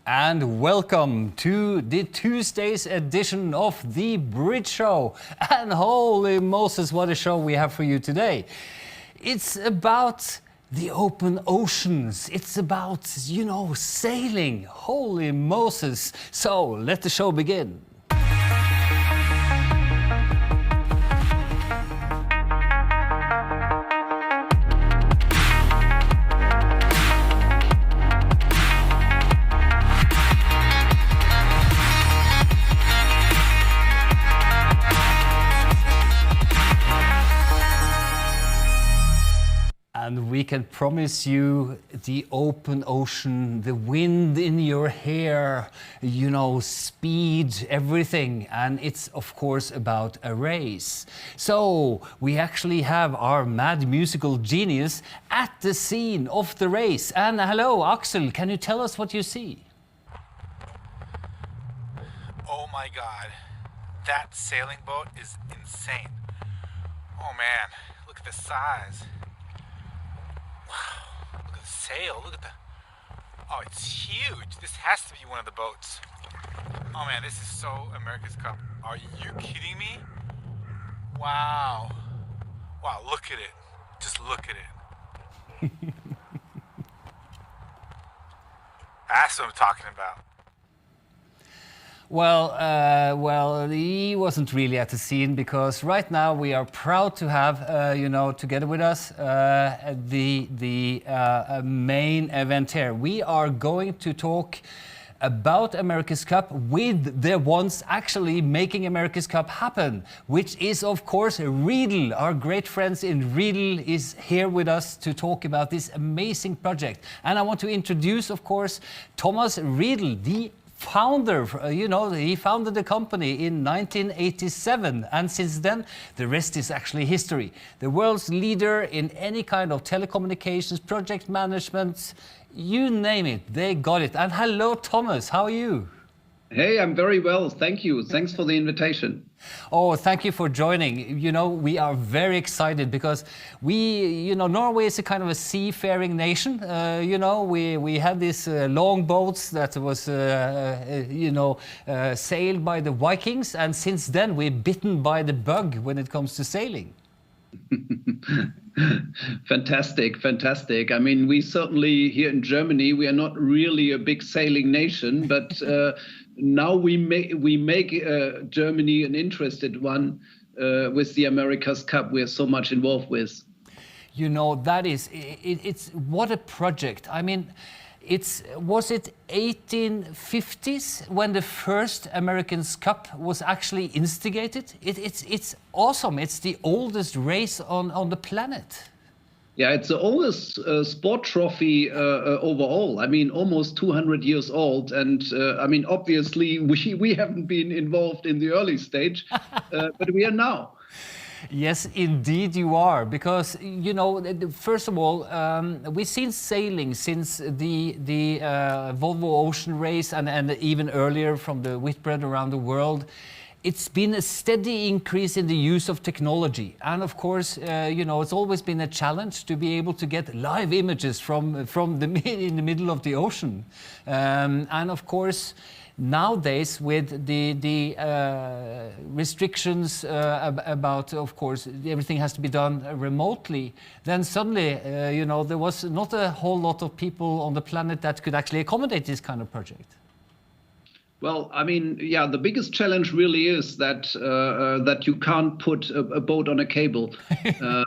And welcome to the Tuesday's edition of the Bridge Show. And holy Moses, what a show we have for you today. It's about the open oceans. It's about, sailing. Holy Moses. So let the show begin. And we can promise you the open ocean, the wind in your hair, speed, everything. And it's, of course, about a race. So we actually have our mad musical genius at the scene of the race. And hello, Axel, can you tell us what you see? Oh my God, that sailing boat is insane. Oh man, look at the size. Wow, look at the sail, look at the... Oh, it's huge. This has to be one of the boats. Oh man, this is so America's Cup. Are you kidding me? Wow. Wow, look at it. Just look at it. That's what I'm talking about. Well, he wasn't really at the scene because right now we are proud to have, together with us, the main event here. We are going to talk about America's Cup with the ones actually making America's Cup happen, which is, of course, Riedel. Our great friends in Riedel is here with us to talk about this amazing project. And I want to introduce, of course, Thomas Riedel, the founder. He founded the company in 1987, and since then the rest is actually history. The world's leader in any kind of telecommunications, project management, you name it, they got it. And hello, Thomas, how are you? Hey, I'm very well, thank you. Thanks for the invitation. Oh, thank you for joining. We are very excited because Norway is a kind of a seafaring nation. We had these long boats that was, sailed by the Vikings, and since then we're bitten by the bug when it comes to sailing. Fantastic. I mean, we certainly here in Germany, we are not really a big sailing nation, but now we make Germany an interested one with the America's Cup we are so much involved with. It's what a project. I mean, was it 1850s when the first America's Cup was actually instigated? It's awesome. It's the oldest race on the planet. Yeah, it's the oldest sport trophy overall. I mean, almost 200 years old. And obviously, we haven't been involved in the early stage, but we are now. Yes, indeed you are, because first of all, we've seen sailing since the Volvo Ocean Race and even earlier from the Whitbread around the world. It's been a steady increase in the use of technology, and of course, it's always been a challenge to be able to get live images from in the middle of the ocean, and of course. Nowadays, with the restrictions about, of course, everything has to be done remotely, then suddenly, there was not a whole lot of people on the planet that could actually accommodate this kind of project. Well, I mean, yeah, the biggest challenge really is that that you can't put a boat on a cable, no.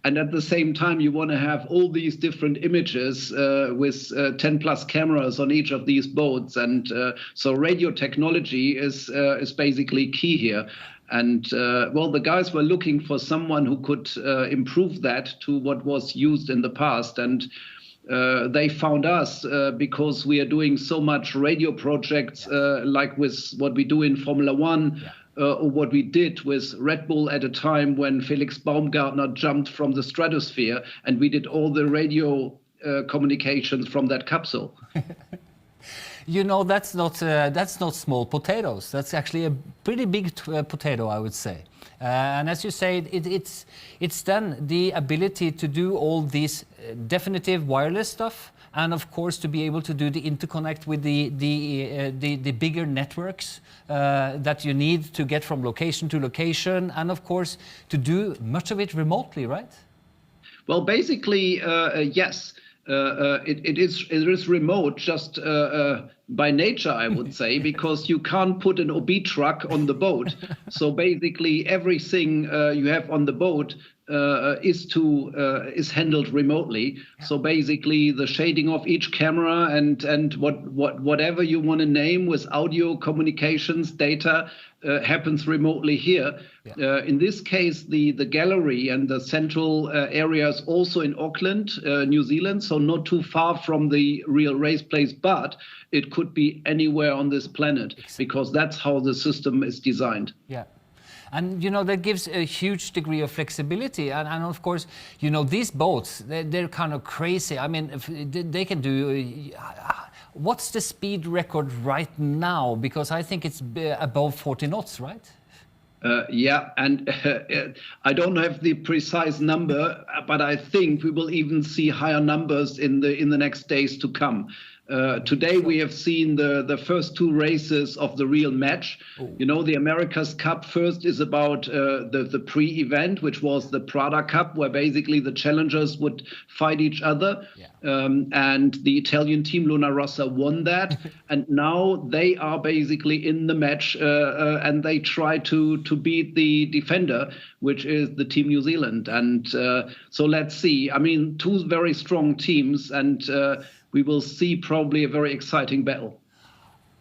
And at the same time, you want to have all these different images with 10 plus cameras on each of these boats, and so radio technology is basically key here. And well, the guys were looking for someone who could improve that to what was used in the past, and they found us because we are doing so much radio projects, like with what we do in Formula One. Yeah. Or what we did with Red Bull at a time when Felix Baumgartner jumped from the stratosphere, and we did all the radio communications from that capsule. You know, that's not small potatoes. That's actually a pretty big potato, I would say. And as you say, it's then the ability to do all these definitive wireless stuff, and of course to be able to do the interconnect with the bigger networks that you need to get from location to location, and of course to do much of it remotely, right? Well, basically, yes. It is remote just by nature, I would say, because you can't put an OB truck on the boat. So basically, everything you have on the boat is handled remotely. So basically, the shading of each camera and whatever you want to name with audio communications data happens remotely here. In this case, the gallery and the central area is also in Auckland, New Zealand, so not too far from the real race place, but it could be anywhere on this planet because that's how the system is designed. Yeah. And, you know, that gives a huge degree of flexibility. And of course, you know, these boats, they're kind of crazy. I mean, they can do... what's the speed record right now? Because I think it's above 40 knots, right? Yeah, and I don't have the precise number, but I think we will even see higher numbers in the next days to come. Today we have seen the first two races of the real match. Ooh. You know, the America's Cup first is about the pre-event, which was the Prada Cup, where basically the challengers would fight each other. Yeah. And the Italian team Luna Rossa won that. And now they are basically in the match and they try to beat the defender, which is the Team New Zealand. And so let's see. I mean, two very strong teams, and we will see probably a very exciting battle.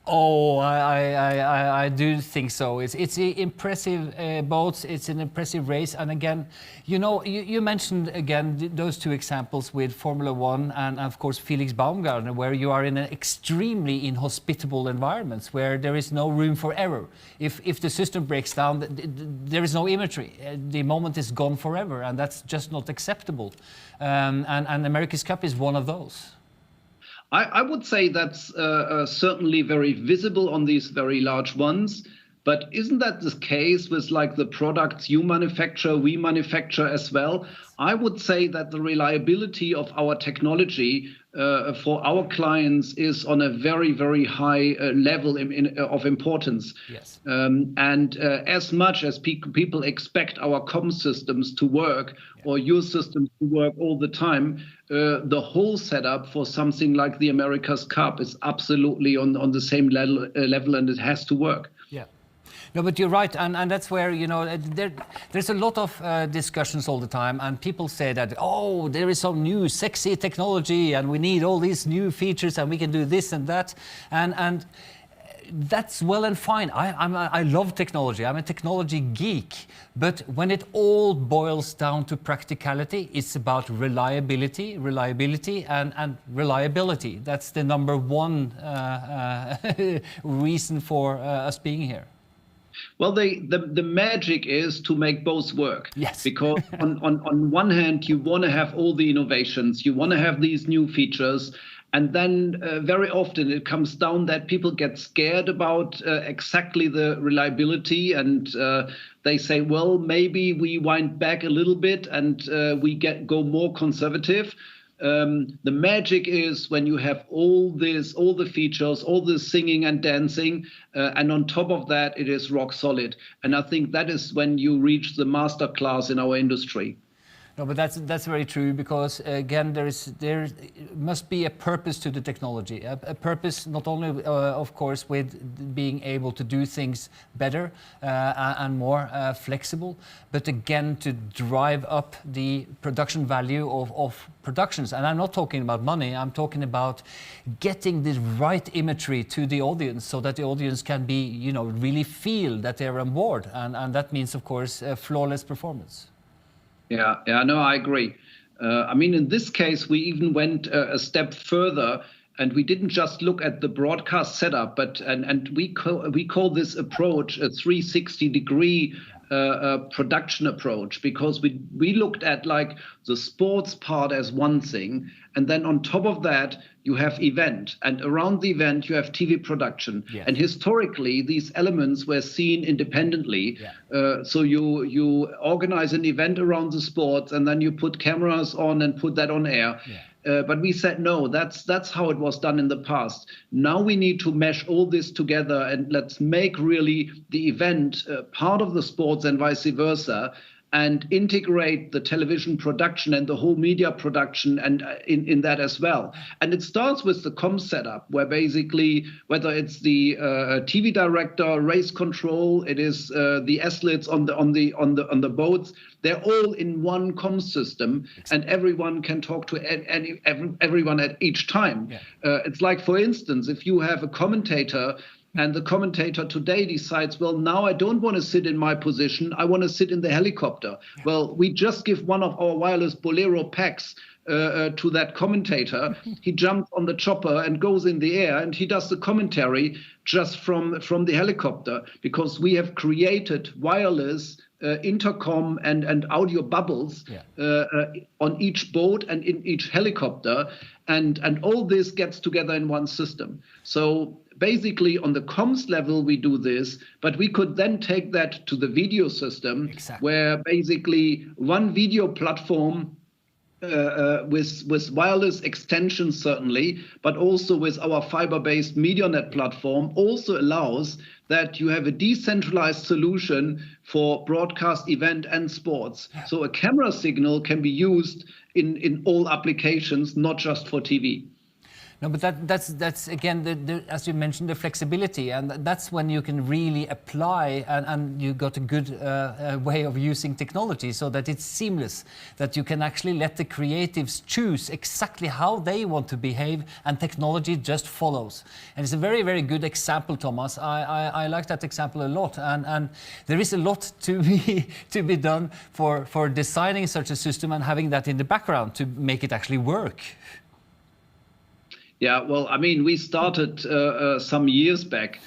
Oh, I do think so. It's impressive boats. It's an impressive race. And again, you know, you mentioned again those two examples with Formula One and of course Felix Baumgartner, where you are in an extremely inhospitable environments where there is no room for error. If the system breaks down, there is no imagery. The moment is gone forever, and that's just not acceptable. And America's Cup is one of those. I would say that's certainly very visible on these very large ones. But isn't that the case with like the products you manufacture, we manufacture as well? I would say that the reliability of our technology for our clients is on a very, very high level of importance. Yes. And as much as people expect our comm systems to work, or your systems to work all the time, the whole setup for something like the America's Cup is absolutely on the same level, and it has to work. Yeah. No, but you're right, and that's where, you know, there's a lot of discussions all the time, and people say that, oh, there is some new sexy technology, and we need all these new features, and we can do this and that, and that's well and fine. I love technology. I'm a technology geek. But when it all boils down to practicality, it's about reliability, and reliability. That's the number one reason for us being here. Well, the magic is to make both work. Yes. Because on one hand, you want to have all the innovations, you want to have these new features, and then very often it comes down that people get scared about exactly the reliability, and they say, well, maybe we wind back a little bit and we go more conservative. The magic is when you have all the features, all the singing and dancing, and on top of that, it is rock solid. And I think that is when you reach the master class in our industry. No, but that's very true, because again, there must be a purpose to the technology, a purpose not only, of course, with being able to do things better and more flexible, but again to drive up the production value of productions. And I'm not talking about money. I'm talking about getting the right imagery to the audience, so that the audience can be, you know, really feel that they're on board, and that means, of course, flawless performance. Yeah, no, I agree. I mean, in this case, we even went a step further, and we didn't just look at the broadcast setup, but and we call this approach a 360-degree production approach, because we looked at like the sports part as one thing, and then on top of that you have event, and around the event you have TV production. Yes. And historically these elements were seen independently. So you organize an event around the sports, and then you put cameras on and put that on air. But we said, no, that's how it was done in the past. Now we need to mesh all this together, and let's make really the event part of the sports and vice versa, and integrate the television production and the whole media production and in that as well. And it starts with the comm setup, where basically, whether it's the TV director, race control, it is the athletes on the boats, they're all in one comm system, and everyone can talk to everyone at each time. It's like, for instance, if you have a commentator, and the commentator today decides, well, now I don't want to sit in my position, I want to sit in the helicopter. Well, we just give one of our wireless Bolero packs to that commentator. He jumps on the chopper and goes in the air, and he does the commentary just from the helicopter, because we have created wireless intercom and audio bubbles on each boat and in each helicopter, and all this gets together in one system. So basically on the comms level we do this, but we could then take that to the video system, where basically one video platform with wireless extensions certainly, but also with our fiber-based MediaNet platform, also allows that you have a decentralized solution for broadcast, event, and sports. So a camera signal can be used in all applications, not just for TV. No, but that's again, as you mentioned, the flexibility, and that's when you can really apply, and you got a good way of using technology so that it's seamless, that you can actually let the creatives choose exactly how they want to behave, and technology just follows. And it's a very, very good example, Thomas. I like that example a lot, and there is a lot to be done for designing such a system and having that in the background to make it actually work. Yeah, well, I mean, we started some years back.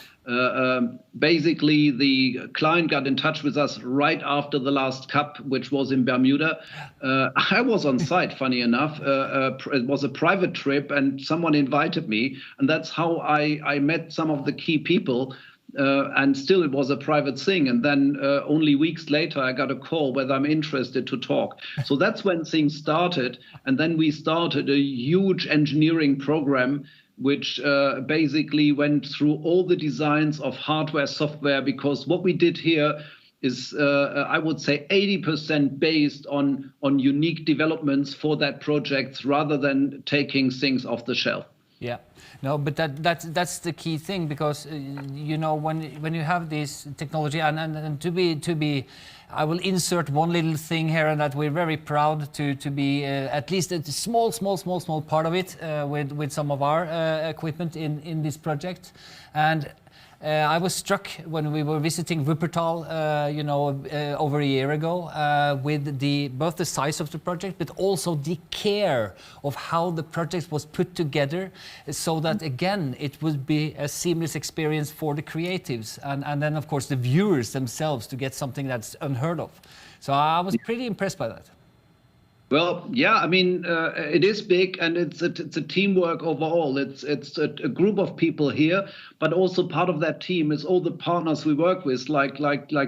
Basically, the client got in touch with us right after the last Cup, which was in Bermuda. I was on site, funny enough. It was a private trip, and someone invited me. And that's how I met some of the key people. And still, it was a private thing. And then only weeks later, I got a call whether I'm interested to talk. So that's when things started. And then we started a huge engineering program, which basically went through all the designs of hardware, software, because what we did here is, I would say, 80% based on unique developments for that project, rather than taking things off the shelf. Yeah, no, but that's the key thing, because you know, when you have this technology, and to be, I will insert one little thing here, and that we're very proud to be at least a small part of it with some of our equipment in this project. And I was struck when we were visiting Wuppertal, over a year ago, with both the size of the project, but also the care of how the project was put together, so that again it would be a seamless experience for the creatives, and then of course the viewers themselves to get something that's unheard of. So I was pretty impressed by that. Well, yeah, I mean, it is big, and it's a teamwork overall. It's a group of people here, but also part of that team is all the partners we work with, like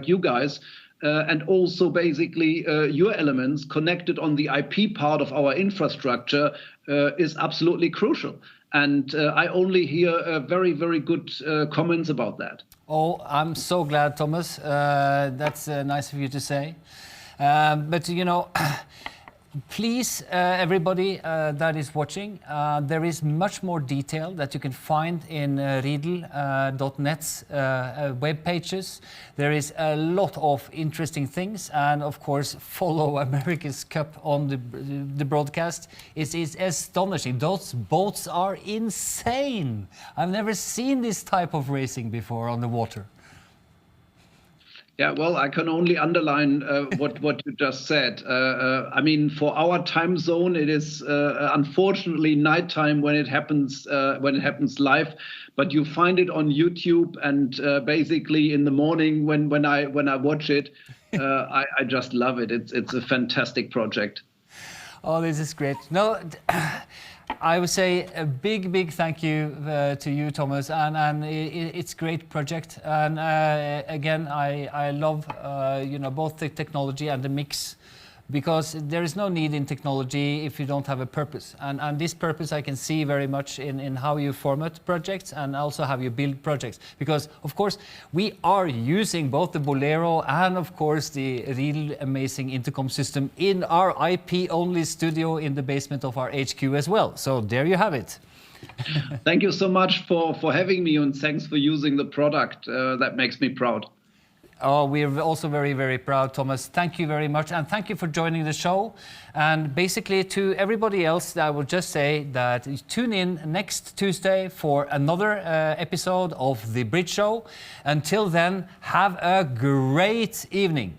you guys, and also basically your elements connected on the IP part of our infrastructure is absolutely crucial. And I only hear very, very good comments about that. Oh, I'm so glad, Thomas. That's nice of you to say. But you know. Please, everybody that is watching, there is much more detail that you can find in Riedel.net's web pages. There is a lot of interesting things, and of course, follow America's Cup on the broadcast. It is astonishing. Those boats are insane. I've never seen this type of racing before on the water. Yeah, well, I can only underline what you just said. I mean, for our time zone, it is unfortunately nighttime when it happens live. But you find it on YouTube, and basically in the morning when I watch it, I just love it. It's a fantastic project. Oh, this is great. No, I would say a big thank you to you, Thomas, and it's great project. And again, I love both the technology and the mix, because there is no need in technology if you don't have a purpose. And this purpose I can see very much in how you format projects and also how you build projects. Because, of course, we are using both the Bolero and, of course, the Riedel amazing intercom system in our IP-only studio in the basement of our HQ as well. So there you have it. Thank you so much for having me, and thanks for using the product. That makes me proud. Oh, we're also very proud, Thomas. Thank you very much, and thank you for joining the show. And basically, to everybody else, I would just say that tune in next Tuesday for another episode of The Bridge Show. Until then, have a great evening.